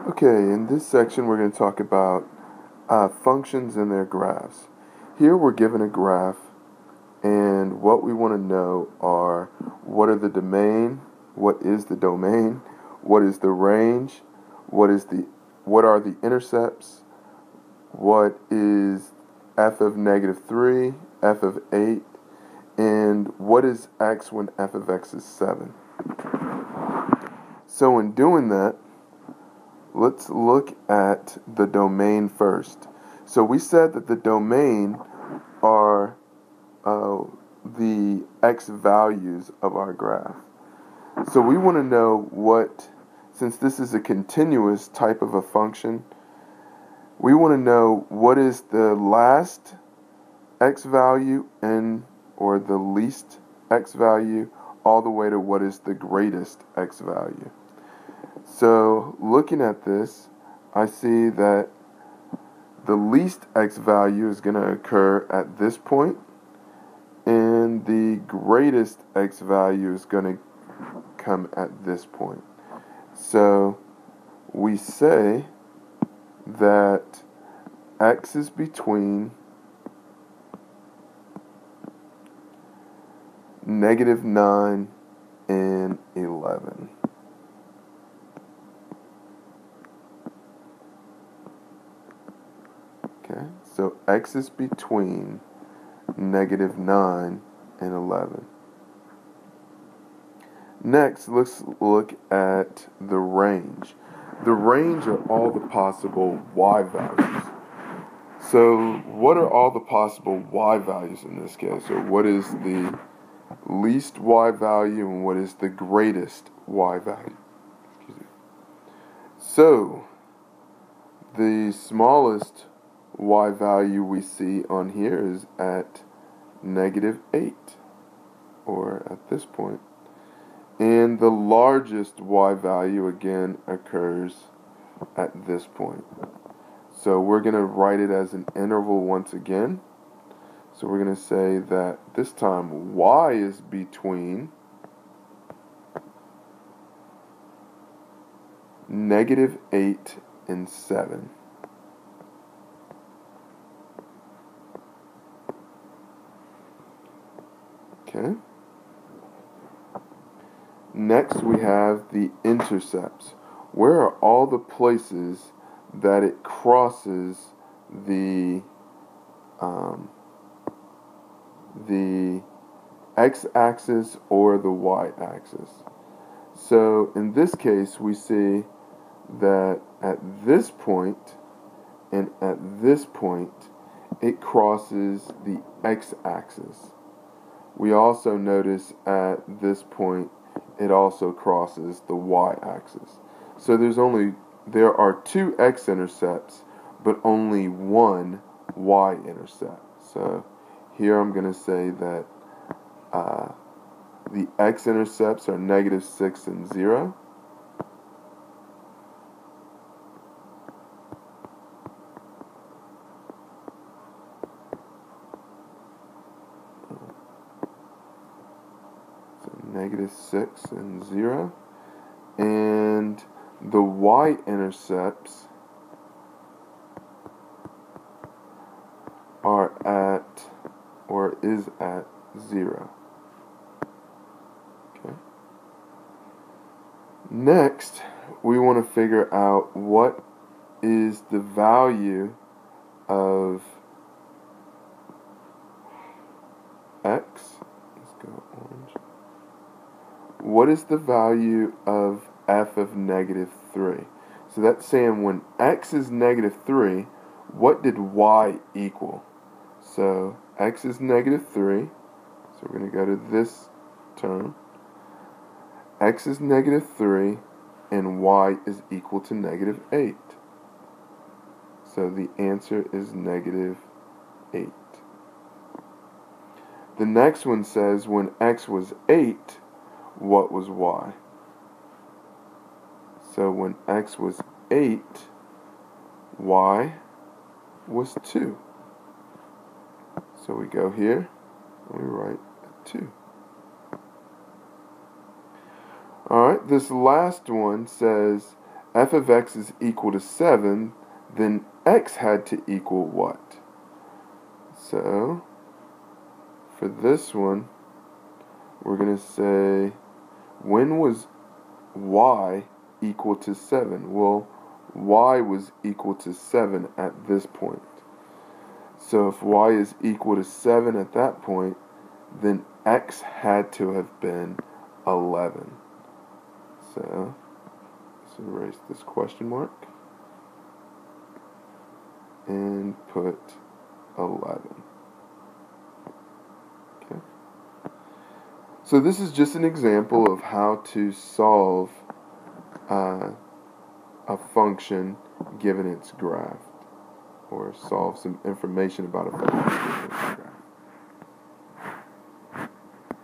Okay, in this section we're going to talk about functions and their graphs. Here we're given a graph, and what we want to know are what is the domain, what is the range, what are the intercepts, what is f of -3, f of 8, and what is x when f of x is 7. So in doing that, let's look at the domain first. So we said that the domain are the x values of our graph. So we want to know since this is a continuous type of a function, we want to know what is the last x value or the least x value all the way to what is the greatest x value. So looking at this, I see that the least x value is going to occur at this point, and the greatest x value is going to come at this point. So we say that x is between -9 and 11. Okay, so x is between -9 and 11. Next, let's look at the range. The range are all the possible y values. So what are all the possible y values in this case? Or what is the least y value and what is the greatest y value? So the smallest y value we see on here is at -8, or at this point. And the largest y value again occurs at this point. So we're going to write it as an interval once again. So we're going to say that this time y is between -8 and 7. Okay. Next we have the intercepts. Where are all the places that it crosses the x-axis or the y-axis? So in this case we see that at this point and at this point it crosses the x-axis. We also notice at this point it also crosses the y-axis. So there are two x-intercepts, but only one y-intercept. So here I'm going to say that the x-intercepts are -6 and 0. -6 and 0, and the y-intercepts are at, or is at, 0. Okay. Next, we want to figure out what is the value of x. Let's go orange. What is the value of f of -3? So that's saying when x is -3, what did y equal? So x is -3, so we're going to go to this term. X is -3, and y is equal to -8. So the answer is -8. The next one says when x was 8, what was y? So when x was 8, y was 2. So we go here and we write 2. Alright, this last one says f of x is equal to 7, then x had to equal what? So, for this one, we're going to say, when was y equal to 7? Well, y was equal to 7 at this point. So if y is equal to 7 at that point, then x had to have been 11. So, let's erase this question mark and put 11. Okay. So this is just an example of how to solve a function given its graph, or solve some information about a function.